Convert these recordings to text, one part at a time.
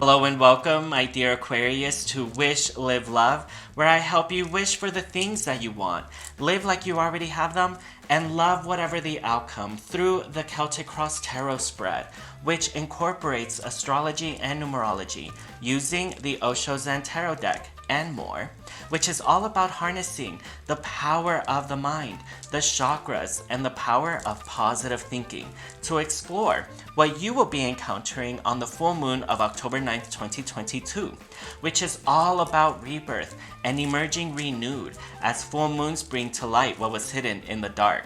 Hello and welcome, my dear Aquarius, to Wish, Live, Love, where I help you wish for the things that you want, live like you already have them, and love whatever the outcome through the Celtic Cross Tarot spread, which incorporates astrology and numerology using the Osho Zen Tarot deck and more, which is all about harnessing the power of the mind, the chakras, and the power of positive thinking to explore what you will be encountering on the full moon of October 9th, 2022, which is all about rebirth and emerging renewed as full moons bring to light what was hidden in the dark.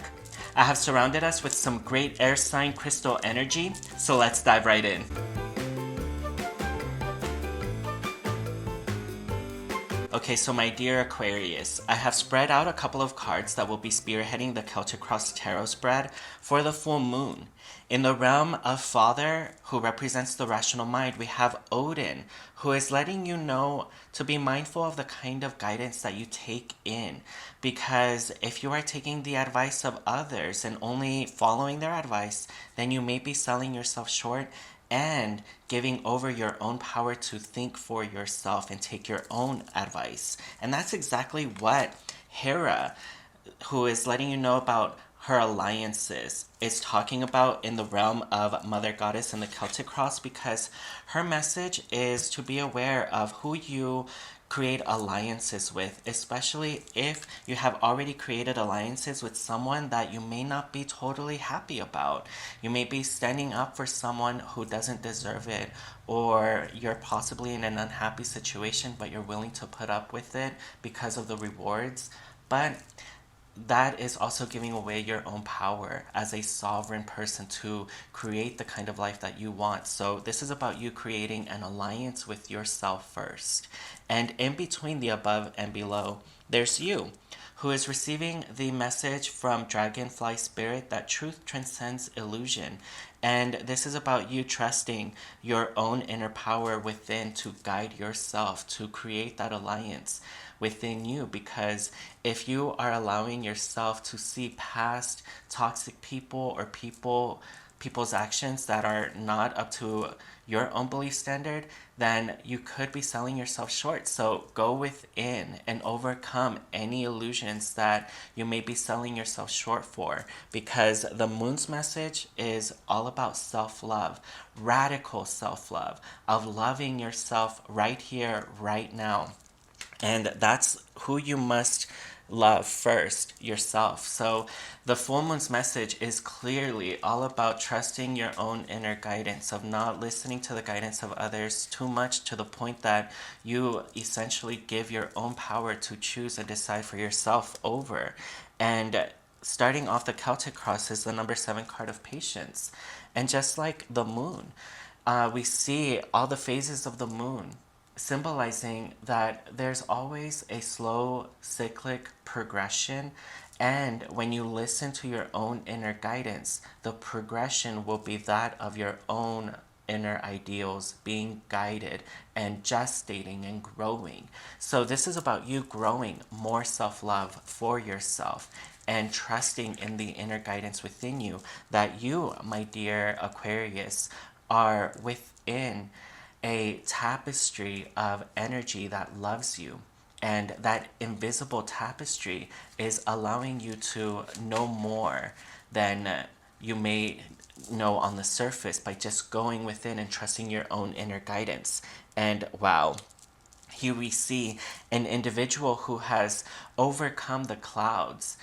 I have surrounded us with some great air sign crystal energy, so let's dive right in. Okay, so my dear Aquarius, I have spread out a couple of cards that will be spearheading the Celtic Cross Tarot spread for the full moon. In the realm of Father, who represents the rational mind, we have Odin, who is letting you know to be mindful of the kind of guidance that you take in. Because if you are taking the advice of others and only following their advice, then you may be selling yourself short and giving over your own power to think for yourself and take your own advice. And that's exactly what Hera, who is letting you know about her alliances, is talking about in the realm of Mother Goddess and the Celtic Cross, because her message is to be aware of who you create alliances with, especially if you have already created alliances with someone that you may not be totally happy about. You may be standing up for someone who doesn't deserve it, or you're possibly in an unhappy situation, but you're willing to put up with it because of the rewards. But that is also giving away your own power as a sovereign person to create the kind of life that you want. So this is about you creating an alliance with yourself first. And in between the above and below, there's you, who is receiving the message from Dragonfly Spirit that truth transcends illusion. And this is about you trusting your own inner power within to guide yourself to create that alliance within you. Because if you are allowing yourself to see past toxic people or people's actions that are not up to your own belief standard, then you could be selling yourself short. So go within and overcome any illusions that you may be selling yourself short for, because the moon's message is all about self-love, radical self-love, of loving yourself right here, right now. And that's who you must love first, yourself. So the full moon's message is clearly all about trusting your own inner guidance, of not listening to the guidance of others too much to the point that you essentially give your own power to choose and decide for yourself over. And starting off the Celtic Cross is the number 7 card of patience. And just like the moon, we see all the phases of the moon, symbolizing that there's always a slow cyclic progression. And when you listen to your own inner guidance, the progression will be that of your own inner ideals being guided and gestating and growing. So this is about you growing more self-love for yourself and trusting in the inner guidance within you, that you, my dear Aquarius, are within a tapestry of energy that loves you. And that invisible tapestry is allowing you to know more than you may know on the surface by just going within and trusting your own inner guidance. And wow, here we see an individual who has overcome the clouds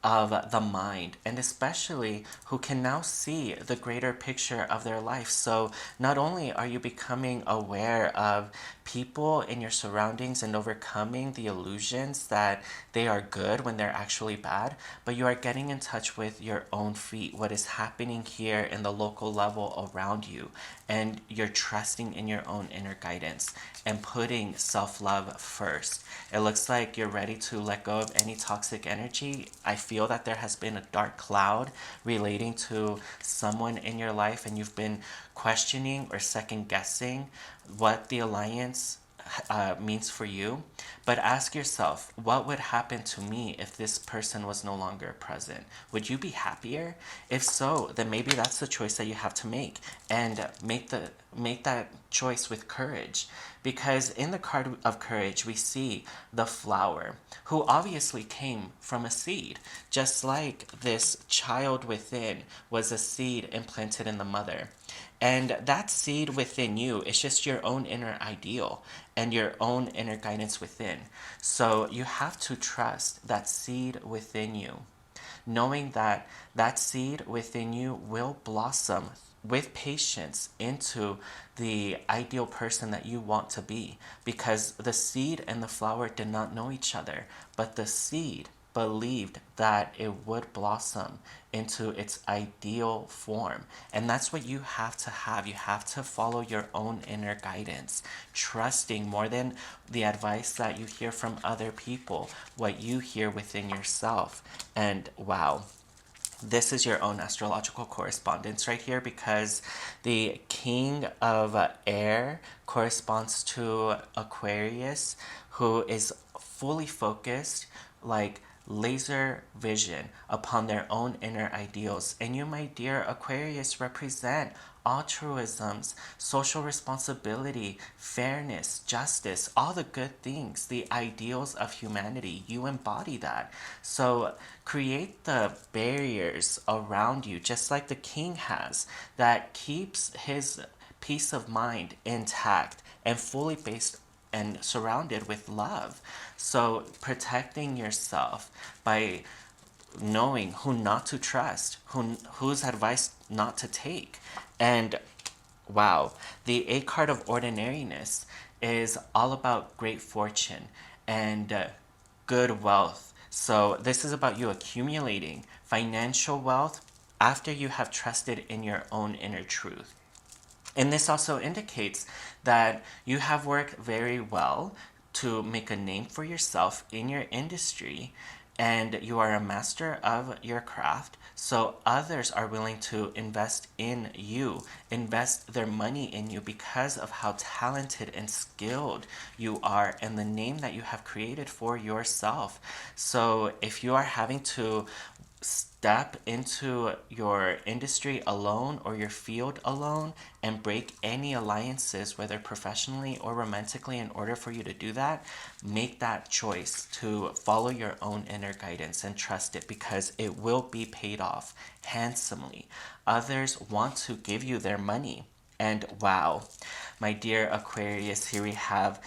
of the mind, and especially who can now see the greater picture of their life. So not only are you becoming aware of people in your surroundings and overcoming the illusions that they are good when they're actually bad, but you are getting in touch with your own feet, what is happening here in the local level around you, and you're trusting in your own inner guidance and putting self-love first. It looks like you're ready to let go of any toxic energy. I feel that there has been a dark cloud relating to someone in your life, and you've been questioning or second guessing what the alliance means for you, but ask yourself, what would happen to me if this person was no longer present? Would you be happier? If so, then maybe that's the choice that you have to make, and make that choice with courage. Because in the card of courage, we see the flower, who obviously came from a seed, just like this child within was a seed implanted in the mother. And that seed within you is just your own inner ideal and your own inner guidance within. So you have to trust that seed within you, knowing that that seed within you will blossom with patience into the ideal person that you want to be, because the seed and the flower did not know each other, but the seed believed that it would blossom into its ideal form. And that's what you have to have. You have to follow your own inner guidance, trusting more than the advice that you hear from other people, what you hear within yourself. And wow, this is your own astrological correspondence right here, because the king of air corresponds to Aquarius, who is fully focused, like laser vision upon their own inner ideals. And you, my dear Aquarius, represent altruisms, social responsibility, fairness, justice, all the good things, the ideals of humanity. You embody that. So create the barriers around you, just like the king has, that keeps his peace of mind intact and fully based and surrounded with love. So protecting yourself by knowing who not to trust, whose advice not to take. And wow, the 8 card of ordinariness is all about great fortune and good wealth. So this is about you accumulating financial wealth after you have trusted in your own inner truth. And this also indicates that you have worked very well to make a name for yourself in your industry, and you are a master of your craft. So others are willing to invest in you, invest their money in you, because of how talented and skilled you are and the name that you have created for yourself. So if you are having to step into your industry alone or your field alone and break any alliances, whether professionally or romantically, in order for you to do that, make that choice to follow your own inner guidance and trust it, because it will be paid off handsomely. Others want to give you their money. And wow, my dear Aquarius, here we have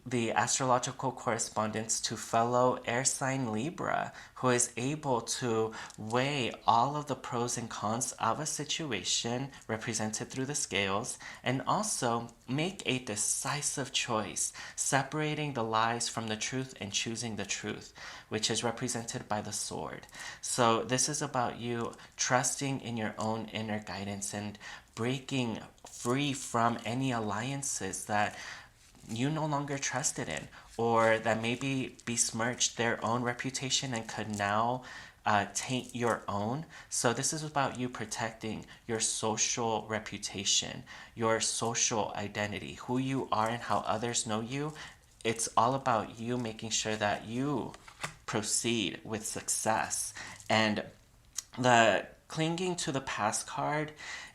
the astrological correspondence to fellow air sign Libra, who is able to weigh all of the pros and cons of a situation represented through the scales, and also make a decisive choice, separating the lies from the truth and choosing the truth, which is represented by the sword. So this is about you trusting in your own inner guidance and breaking free from any alliances that you no longer trusted in, or that maybe besmirched their own reputation and could now taint your own. So this is about you protecting your social reputation, your social identity, who you are and how others know you. It's all about you making sure that you proceed with success. And the clinging to the past card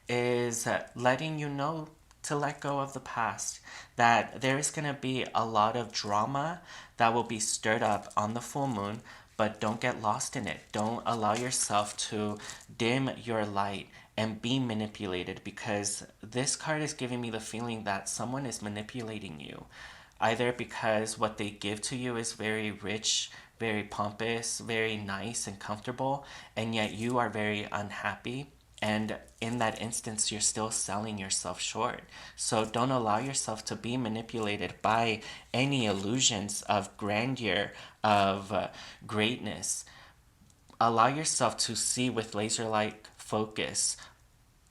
is letting you know to let go of the past, that there is going to be a lot of drama that will be stirred up on the full moon, but don't get lost in it. Don't allow yourself to dim your light and be manipulated, because this card is giving me the feeling that someone is manipulating you, either because what they give to you is very rich, very pompous, very nice and comfortable, and yet you are very unhappy. And in that instance, you're still selling yourself short. So don't allow yourself to be manipulated by any illusions of grandeur, of greatness. Allow yourself to see with laser like focus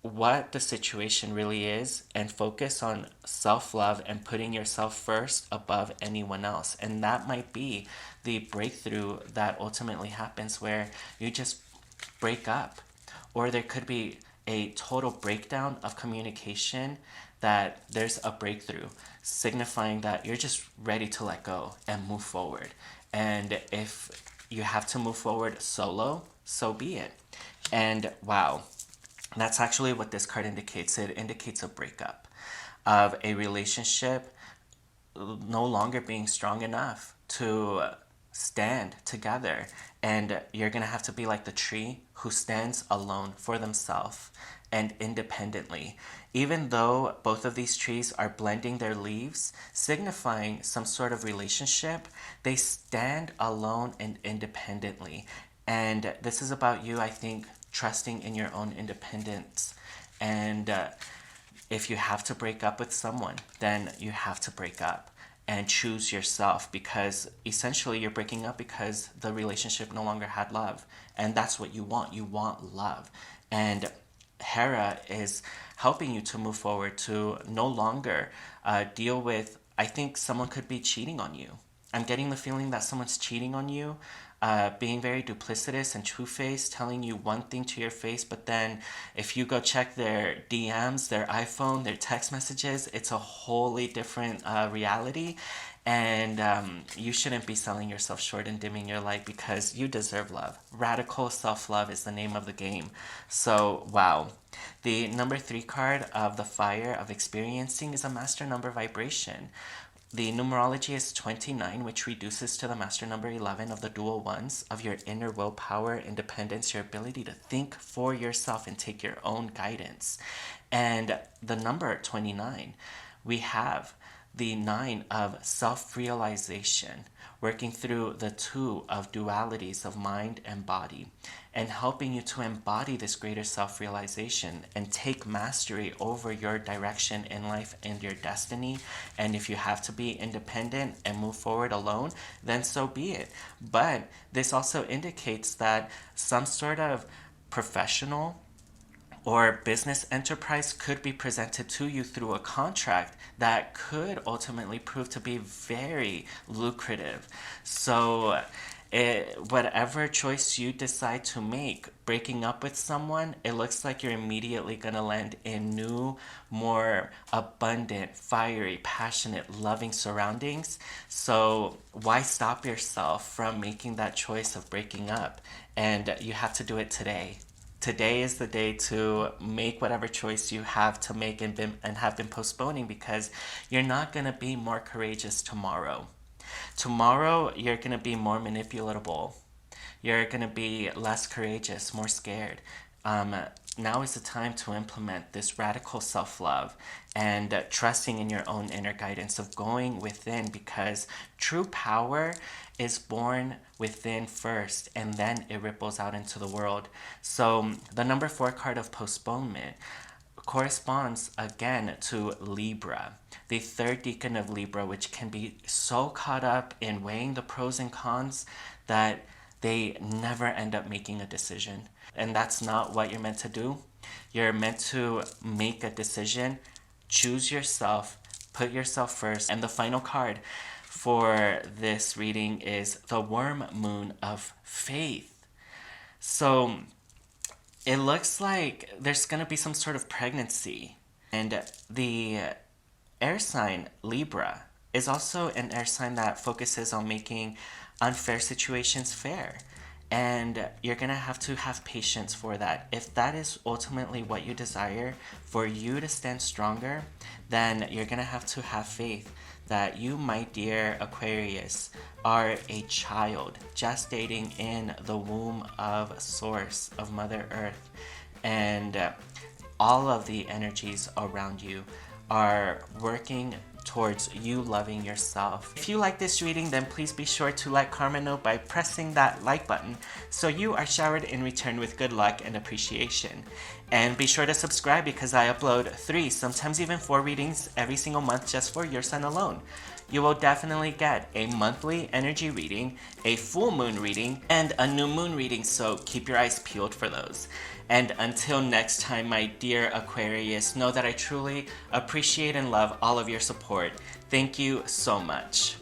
what the situation really is, and focus on self love and putting yourself first above anyone else. And that might be the breakthrough that ultimately happens, where you just break up. Or there could be a total breakdown of communication, that there's a breakthrough, signifying that you're just ready to let go and move forward. And if you have to move forward solo, so be it. And wow, that's actually what this card indicates. It indicates a breakup of a relationship no longer being strong enough to stand together. And you're going to have to be like the tree who stands alone for themselves and independently. Even though both of these trees are blending their leaves, signifying some sort of relationship, they stand alone and independently. And this is about you, I think, trusting in your own independence. And if you have to break up with someone, then you have to break up and choose yourself, because essentially you're breaking up because the relationship no longer had love. And that's what you want. You want love. And Hera is helping you to move forward, to no longer deal with, I think someone could be cheating on you. I'm getting the feeling that someone's cheating on you, being very duplicitous and two-faced, telling you one thing to your face, but then if you go check their DMs, their iPhone, their text messages, it's a wholly different reality. And you shouldn't be selling yourself short and dimming your light, because you deserve love. Radical self-love is the name of the game. So, wow. The number 3 card of the fire of experiencing is a master number vibration. The numerology is 29, which reduces to the master number 11 of the dual ones of your inner willpower, independence, your ability to think for yourself and take your own guidance. And the number 29, we have the 9 of self-realization, working through the 2 of dualities of mind and body, and helping you to embody this greater self-realization and take mastery over your direction in life and your destiny. And if you have to be independent and move forward alone, then so be it. But this also indicates that some sort of professional or business enterprise could be presented to you through a contract that could ultimately prove to be very lucrative. So whatever choice you decide to make, breaking up with someone, it looks like you're immediately going to land in new, more abundant, fiery, passionate, loving surroundings. So why stop yourself from making that choice of breaking up? And you have to do it today. Today is the day to make whatever choice you have to make and have been postponing, because you're not going to be more courageous tomorrow. Tomorrow, you're going to be more manipulatable. You're going to be less courageous, more scared. Now is the time to implement this radical self-love and trusting in your own inner guidance of going within, because true power is born within first, and then it ripples out into the world. So the number 4 card of postponement corresponds again to Libra, the 3rd decan of Libra, which can be so caught up in weighing the pros and cons that they never end up making a decision. And that's not what you're meant to do. You're meant to make a decision, choose yourself, put yourself first. And the final card for this reading is the worm moon of faith. So it looks like there's going to be some sort of pregnancy. And the air sign Libra is also an air sign that focuses on making unfair situations fair. And you're going to have patience for that. If that is ultimately what you desire, for you to stand stronger, then you're going to have faith that you, my dear Aquarius, are a child gestating in the womb of Source, of Mother Earth. And all of the energies around you are working towards you loving yourself. If you like this reading, then please be sure to let Karma know by pressing that like button, so you are showered in return with good luck and appreciation. And be sure to subscribe, because I upload 3, sometimes even 4 readings every single month just for your sun alone. You will definitely get a monthly energy reading, a full moon reading, and a new moon reading, so keep your eyes peeled for those. And until next time, my dear Aquarius, know that I truly appreciate and love all of your support. Thank you so much.